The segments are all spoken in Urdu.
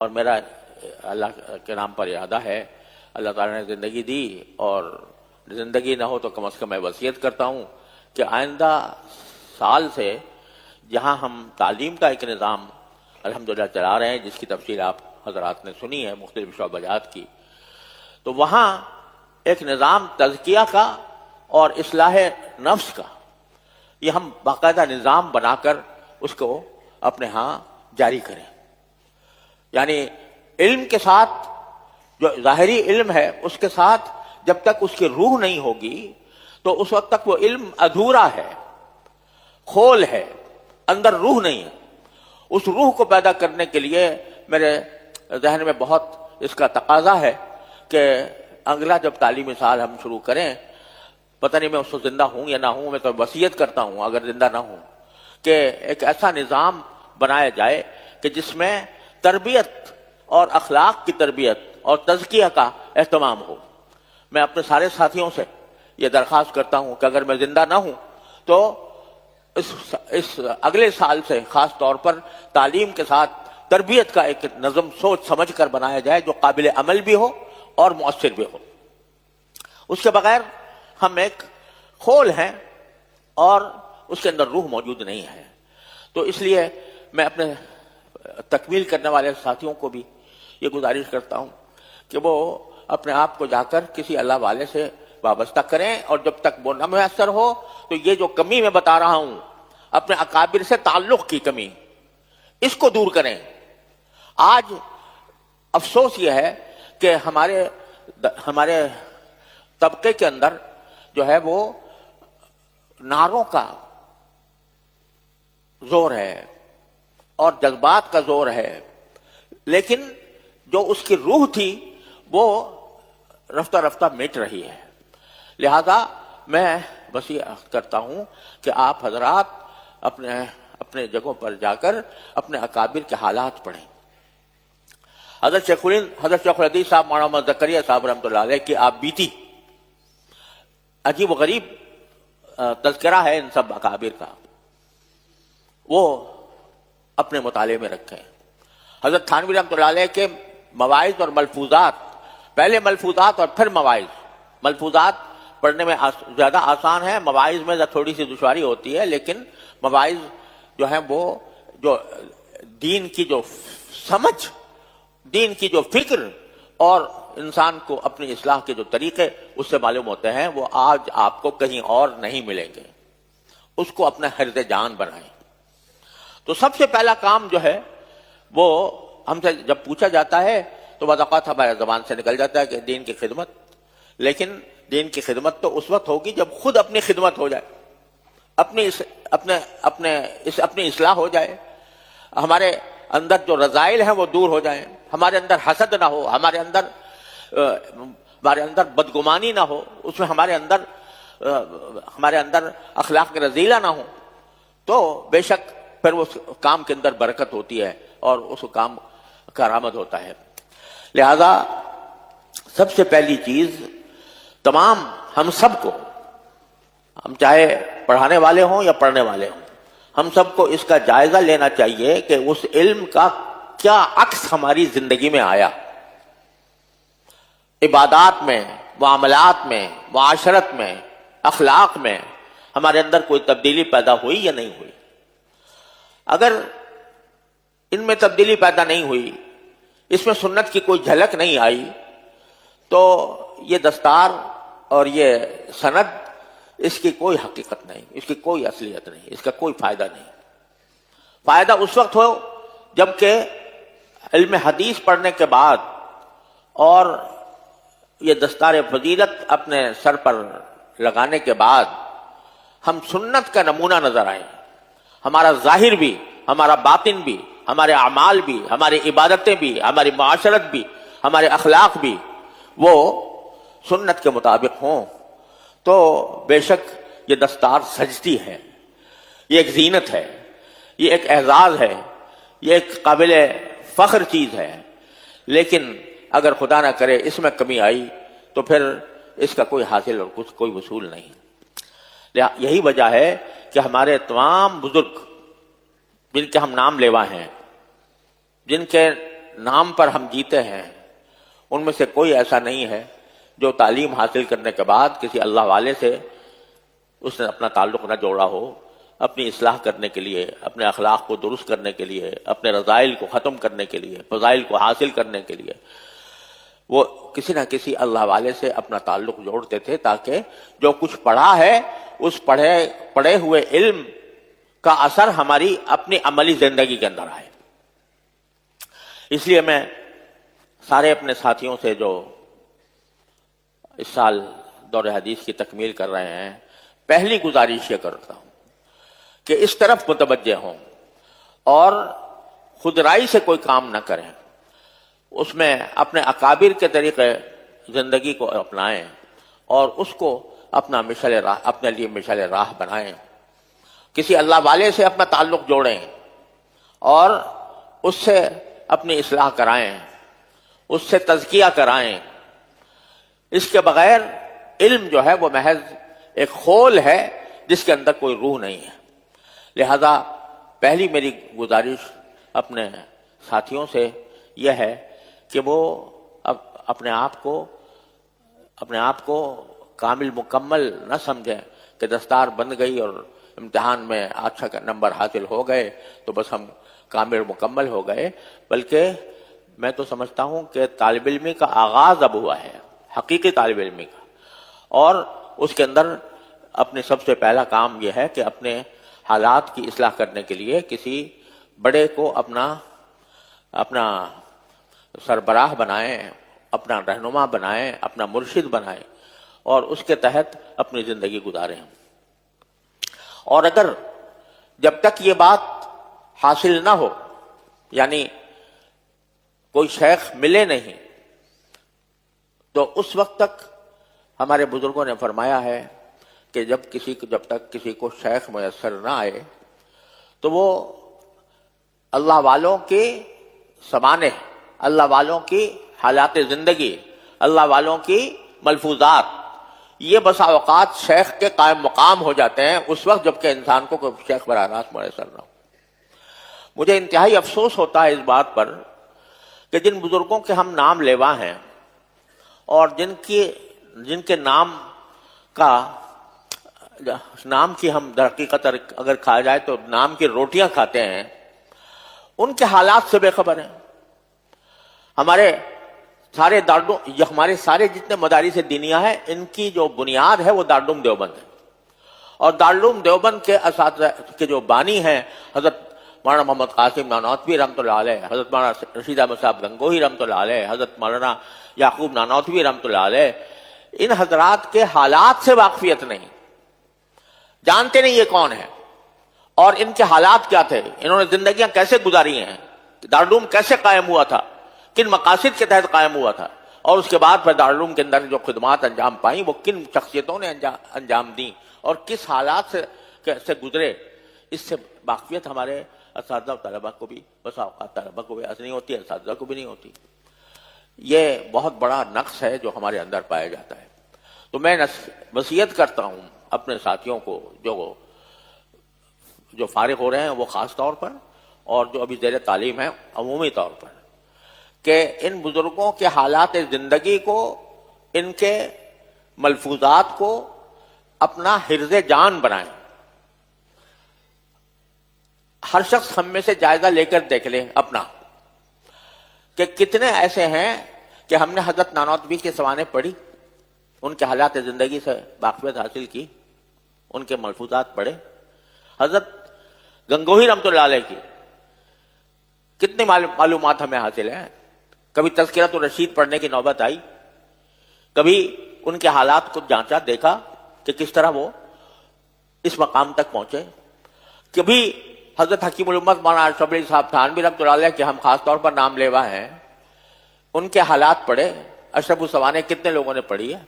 اور میرا اللہ کے نام پر ارادہ ہے، اللہ تعالیٰ نے زندگی دی اور زندگی نہ ہو تو کم از کم میں وصیت کرتا ہوں کہ آئندہ سال سے جہاں ہم تعلیم کا ایک نظام الحمدللہ چلا رہے ہیں، جس کی تفصیل آپ حضرات نے سنی ہے مختلف شعبجات کی، تو وہاں ایک نظام تزکیہ کا اور اصلاح نفس کا یہ ہم باقاعدہ نظام بنا کر اس کو اپنے ہاں جاری کریں۔ یعنی علم کے ساتھ جو ظاہری علم ہے اس کے ساتھ جب تک اس کی روح نہیں ہوگی تو اس وقت تک وہ علم ادھورا ہے، کھول ہے، اندر روح نہیں ہے۔ اس روح کو پیدا کرنے کے لیے میرے ذہن میں بہت اس کا تقاضا ہے کہ اگلا جب تعلیمی سال ہم شروع کریں، پتہ نہیں میں اس وقت زندہ ہوں یا نہ ہوں، میں تو وصیت کرتا ہوں اگر زندہ نہ ہوں کہ ایک ایسا نظام بنایا جائے کہ جس میں تربیت اور اخلاق کی تربیت اور تزکیہ کا اہتمام ہو۔ میں اپنے سارے ساتھیوں سے یہ درخواست کرتا ہوں کہ اگر میں زندہ نہ ہوں تو اس اگلے سال سے خاص طور پر تعلیم کے ساتھ تربیت کا ایک نظم سوچ سمجھ کر بنایا جائے جو قابل عمل بھی ہو اور مؤثر بھی ہو۔ اس کے بغیر ہم ایک کھول ہیں اور اس کے اندر روح موجود نہیں ہے۔ تو اس لیے میں اپنے تکمیل کرنے والے ساتھیوں کو بھی یہ گزارش کرتا ہوں کہ وہ اپنے آپ کو جا کر کسی اللہ والے سے وابستہ کریں، اور جب تک وہ نہ میسر ہو تو یہ جو کمی میں بتا رہا ہوں اپنے اکابر سے تعلق کی کمی، اس کو دور کریں۔ آج افسوس یہ ہے کہ ہمارے طبقے کے اندر جو ہے وہ نعروں کا زور ہے اور جذبات کا زور ہے، لیکن جو اس کی روح تھی وہ رفتہ رفتہ مٹ رہی ہے۔ لہذا میں وصیت کرتا ہوں کہ آپ حضرات اپنے جگہوں پر جا کر اپنے اکابر کے حالات پڑھیں۔ حضرت شیخ الحدیث صاحب مولانا محمد زکریا صاحب رحمۃ اللہ علیہ کی آپ بیتی عجیب و غریب تذکرہ ہے ان سب اکابر کا، وہ اپنے مطالعے میں رکھیں۔ حضرت تھانوی رحمۃ اللہ علیہ کے مواعظ اور ملفوظات، پہلے ملفوظات اور پھر مواعظ، ملفوظات پڑھنے میں زیادہ آسان ہے، مواعظ میں تھوڑی سی دشواری ہوتی ہے، لیکن مواعظ جو ہیں وہ جو دین کی جو سمجھ، دین کی جو فکر اور انسان کو اپنی اصلاح کے جو طریقے اس سے معلوم ہوتے ہیں، وہ آج آپ کو کہیں اور نہیں ملیں گے۔ اس کو اپنا حرز جان بنائیں۔ تو سب سے پہلا کام جو ہے وہ ہم سے جب پوچھا جاتا ہے تو بعض اوقات ہمارے زبان سے نکل جاتا ہے کہ دین کی خدمت، لیکن دین کی خدمت تو اس وقت ہوگی جب خود اپنی خدمت ہو جائے، اپنی اصلاح ہو جائے، ہمارے اندر جو رذائل ہیں وہ دور ہو جائیں، ہمارے اندر حسد نہ ہو، ہمارے اندر بدگمانی نہ ہو، اس میں ہمارے اندر اخلاق رذیلہ نہ ہو، تو بے شک پھر اس کام کے اندر برکت ہوتی ہے اور اس کام کا کارآمد ہوتا ہے۔ لہذا سب سے پہلی چیز تمام ہم سب کو، ہم چاہے پڑھانے والے ہوں یا پڑھنے والے ہوں، ہم سب کو اس کا جائزہ لینا چاہیے کہ اس علم کا کیا عکس ہماری زندگی میں آیا، عبادات میں، معاملات میں، معاشرت میں، اخلاق میں ہمارے اندر کوئی تبدیلی پیدا ہوئی یا نہیں ہوئی۔ اگر ان میں تبدیلی پیدا نہیں ہوئی، اس میں سنت کی کوئی جھلک نہیں آئی، تو یہ دستار اور یہ سند، اس کی کوئی حقیقت نہیں، اس کی کوئی اصلیت نہیں، اس کا کوئی فائدہ نہیں۔ فائدہ اس وقت ہو جبکہ علم حدیث پڑھنے کے بعد اور یہ دستار فضیلت اپنے سر پر لگانے کے بعد ہم سنت کا نمونہ نظر آئیں، ہمارا ظاہر بھی، ہمارا باطن بھی، ہمارے اعمال بھی، ہماری عبادتیں بھی، ہماری معاشرت بھی، ہمارے اخلاق بھی وہ سنت کے مطابق ہوں، تو بے شک یہ دستار سجتی ہے، یہ ایک زینت ہے، یہ ایک اعزاز ہے، یہ ایک قابل فخر چیز ہے۔ لیکن اگر خدا نہ کرے اس میں کمی آئی تو پھر اس کا کوئی حاصل اور کوئی وصول نہیں۔ یہی وجہ ہے کہ ہمارے تمام بزرگ جن کے ہم نام لیوا ہیں، جن کے نام پر ہم جیتے ہیں ان میں سے کوئی ایسا نہیں ہے جو تعلیم حاصل کرنے کے بعد کسی اللہ والے سے اس نے اپنا تعلق نہ جوڑا ہو، اپنی اصلاح کرنے کے لیے، اپنے اخلاق کو درست کرنے کے لیے، اپنے رذائل کو ختم کرنے کے لیے، فضائل کو حاصل کرنے کے لیے وہ کسی نہ کسی اللہ والے سے اپنا تعلق جوڑتے تھے، تاکہ جو کچھ پڑھا ہے اس پڑھے ہوئے علم کا اثر ہماری اپنی عملی زندگی کے اندر آئے۔ اس لیے میں سارے اپنے ساتھیوں سے جو اس سال دور حدیث کی تکمیل کر رہے ہیں، پہلی گزارش یہ کرتا ہوں کہ اس طرف متوجہ ہوں اور خود رائے سے کوئی کام نہ کریں، اس میں اپنے اکابر کے طریقے زندگی کو اپنائیں اور اس کو اپنے لیے مشعل راہ بنائیں، کسی اللہ والے سے اپنا تعلق جوڑیں اور اس سے اپنی اصلاح کرائیں، اس سے تزکیہ کرائیں۔ اس کے بغیر علم جو ہے وہ محض ایک خول ہے جس کے اندر کوئی روح نہیں ہے۔ لہذا پہلی میری گزارش اپنے ساتھیوں سے یہ ہے کہ وہ اپنے آپ کو کامل مکمل نہ سمجھیں کہ دستار بند گئی اور امتحان میں اچھا نمبر حاصل ہو گئے تو بس ہم کامل مکمل ہو گئے، بلکہ میں تو سمجھتا ہوں کہ طالب علمی کا آغاز اب ہوا ہے، حقیقی طالب علمی کا، اور اس کے اندر اپنے سب سے پہلا کام یہ ہے کہ اپنے حالات کی اصلاح کرنے کے لیے کسی بڑے کو اپنا سربراہ بنائیں، اپنا رہنما بنائیں، اپنا مرشد بنائیں اور اس کے تحت اپنی زندگی گزاریں۔ اور اگر جب تک یہ بات حاصل نہ ہو، یعنی کوئی شیخ ملے نہیں، تو اس وقت تک ہمارے بزرگوں نے فرمایا ہے کہ جب تک کسی کو شیخ میسر نہ آئے تو وہ اللہ والوں کے سمانے، اللہ والوں کی حالات زندگی، اللہ والوں کی ملفوظات، یہ بسا اوقات شیخ کے قائم مقام ہو جاتے ہیں اس وقت جب کہ انسان کو کوئی شیخ براہ راست میسر نہ ہو۔ مجھے انتہائی افسوس ہوتا ہے اس بات پر کہ جن بزرگوں کے ہم نام لیوا ہیں اور جن کے نام کی ہم در حقیقت اگر کھا جائے تو نام کی روٹیاں کھاتے ہیں، ان کے حالات سے بے خبر ہیں۔ ہمارے سارے جتنے مدارس دینیہ ہیں، ان کی جو بنیاد ہے وہ دارالعلوم دیوبند ہے، اور دارالعلوم دیوبند کے اساتذہ کے جو بانی ہیں حضرت مولانا محمد قاسم نانوتوی رحمۃ اللہ علیہ، حضرت مولانا رشید احمد صاحب گنگوہی رحمۃ اللہ علیہ، حضرت مولانا یعقوب نانوتوی رحمۃ اللہ علیہ، ان حضرات کے حالات سے واقفیت نہیں، جانتے نہیں یہ کون ہے اور ان کے حالات کیا تھے، انہوں نے زندگیاں کیسے گزاری ہیں، دارالعلوم کیسے قائم ہوا تھا، کن مقاصد کے تحت قائم ہوا تھا، اور اس کے بعد پھر دارالعلوم کے اندر جو خدمات انجام پائیں وہ کن شخصیتوں نے انجام دیں اور کس حالات سے گزرے، اس سے واقفیت ہمارے اساتذہ و طلبہ کو بھی، بسا اوقات طلبہ کو بھی نہیں ہوتی، اساتذہ کو بھی نہیں ہوتی۔ یہ بہت بڑا نقص ہے جو ہمارے اندر پایا جاتا ہے۔ تو میں وصیت کرتا ہوں اپنے ساتھیوں کو جو فارغ ہو رہے ہیں وہ خاص طور پر، اور جو ابھی زیر تعلیم ہیں عمومی طور پر، کہ ان بزرگوں کے حالات زندگی کو، ان کے ملفوظات کو اپنا حرز جان بنائیں۔ ہر شخص ہم میں سے جائزہ لے کر دیکھ لیں اپنا، کہ کتنے ایسے ہیں کہ ہم نے حضرت نانوتوی کے سوانے پڑھی، ان کے حالات زندگی سے واقفیت حاصل کی، ان کے ملفوظات پڑھے، حضرت گنگوہی رحمۃ اللہ علیہ کی کتنی معلومات ہمیں حاصل ہیں۔ کبھی تذکرۃ الرشید پڑھنے کی نوبت آئی، کبھی ان کے حالات کو جانچا، دیکھا کہ کس طرح وہ اس مقام تک پہنچے، کبھی حضرت حکیم الامت مولانا اشرف علی صاحب تھانوی رحمۃ اللہ علیہ کے ہم خاص طور پر نام لیوا ہیں، ان کے حالات پڑھے، اشرف السوانے کتنے لوگوں نے پڑھی ہے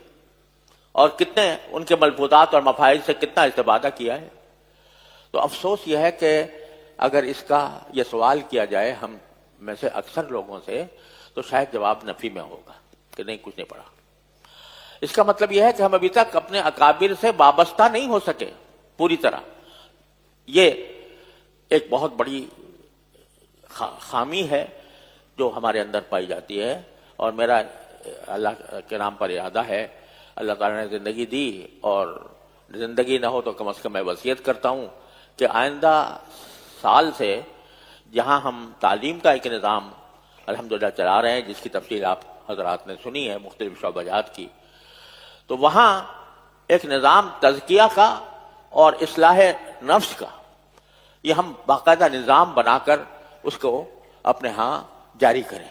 اور کتنے ان کے ملفوظات اور مفاہیم سے کتنا استفادہ کیا ہے۔ تو افسوس یہ ہے کہ اگر اس کا یہ سوال کیا جائے ہم میں سے اکثر لوگوں سے تو شاید جواب نفی میں ہوگا کہ نہیں، کچھ نہیں پڑھا۔ اس کا مطلب یہ ہے کہ ہم ابھی تک اپنے اکابر سے وابستہ نہیں ہو سکے پوری طرح۔ یہ ایک بہت بڑی خامی ہے جو ہمارے اندر پائی جاتی ہے. اور میرا اللہ کے نام پر ارادہ ہے, اللہ تعالیٰ نے زندگی دی اور زندگی نہ ہو تو کم از کم میں وصیت کرتا ہوں کہ آئندہ سال سے جہاں ہم تعلیم کا ایک نظام الحمدللہ چلا رہے ہیں, جس کی تفصیل آپ حضرات نے سنی ہے مختلف شعبہ جات کی, تو وہاں ایک نظام تزکیہ کا اور اصلاح نفس کا یہ ہم باقاعدہ نظام بنا کر اس کو اپنے ہاں جاری کریں.